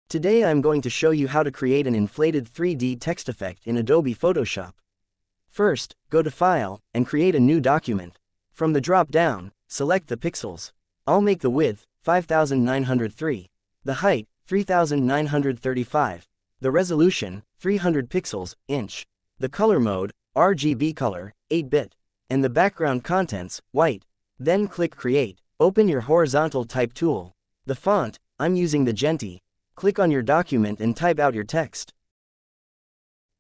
Today I'm going to show you how to create an inflated 3D text effect in Adobe Photoshop. First, go to File, and create a new document. From the drop-down, select the pixels. I'll make the width 5903, the height 3935, the resolution 300 pixels, inch, the color mode RGB color, 8-bit, and the background contents, white. Then click Create. Open your horizontal type tool. The font, I'm using the Genti. Click on your document and type out your text.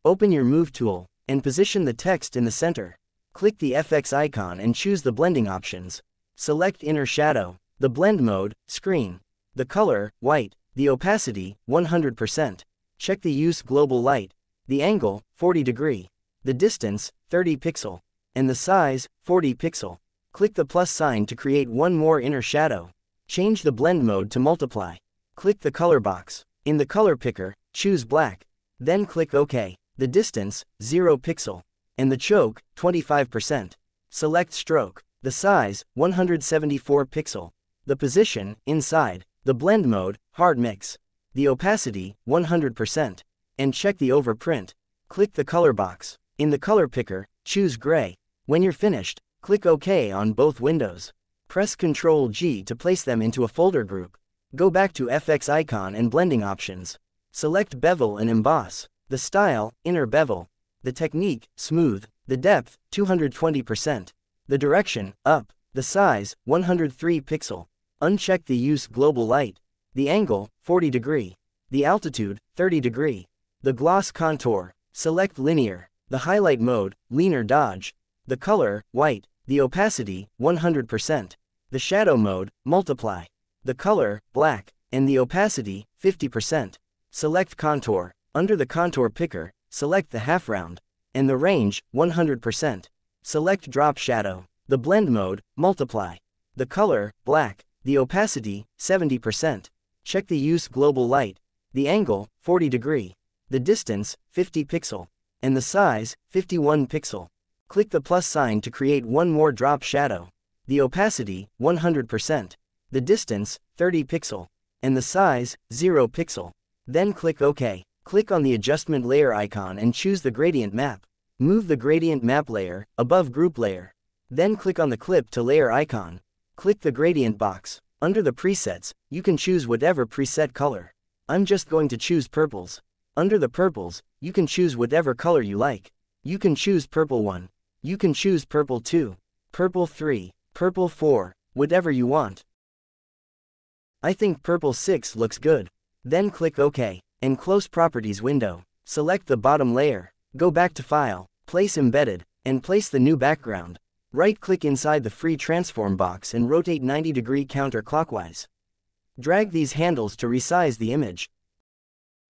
Open your Move tool, and position the text in the center. Click the FX icon and choose the blending options. Select Inner Shadow, the blend mode, Screen, the color, white, the opacity, 100%. Check the Use Global Light, the angle, 40 degree, the distance, 30 pixel, and the size, 40 pixel. Click the plus sign to create one more inner shadow. Change the blend mode to multiply. Click the color box. In the color picker, choose black. Then click OK. The distance, 0 pixel. And the choke, 25%. Select stroke. The size, 174 pixel. The position, inside. The blend mode, hard mix. The opacity, 100%. And check the overprint. Click the color box. In the color picker, choose gray. When you're finished, click OK on both windows. Press Ctrl G to place them into a folder group. Go back to FX icon and blending options. Select Bevel and Emboss. The style, Inner Bevel. The technique, Smooth. The depth, 220%. The direction, Up. The size, 103 pixel. Uncheck the Use Global Light. The angle, 40 degree. The altitude, 30 degree. The gloss contour, select Linear. The highlight mode, Lean or Dodge. The color, white. The opacity, 100%. The shadow mode, Multiply. The color, black, and the opacity, 50%. Select Contour. Under the Contour picker, select the half round, and the range, 100%. Select Drop Shadow. The blend mode, Multiply. The color, black. The opacity, 70%. Check the Use Global Light. The angle, 40 degree. The distance, 50 pixel. And the size, 51 pixel. Click the plus sign to create one more drop shadow. The opacity, 100%. The distance, 30 pixel. And the size, 0 pixel. Then click OK. Click on the adjustment layer icon and choose the gradient map. Move the gradient map layer above group layer. Then click on the clip to layer icon. Click the gradient box. Under the presets, you can choose whatever preset color. I'm just going to choose purples. Under the purples, you can choose whatever color you like. You can choose purple 1. You can choose purple 2, purple 3, purple 4, whatever you want. I think purple 6 looks good. Then click OK, and close Properties window. Select the bottom layer. Go back to File, place Embedded, and place the new background. Right-click inside the free transform box and rotate 90 degree counterclockwise. Drag these handles to resize the image.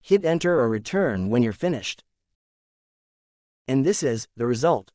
Hit Enter or Return when you're finished. And this is the result.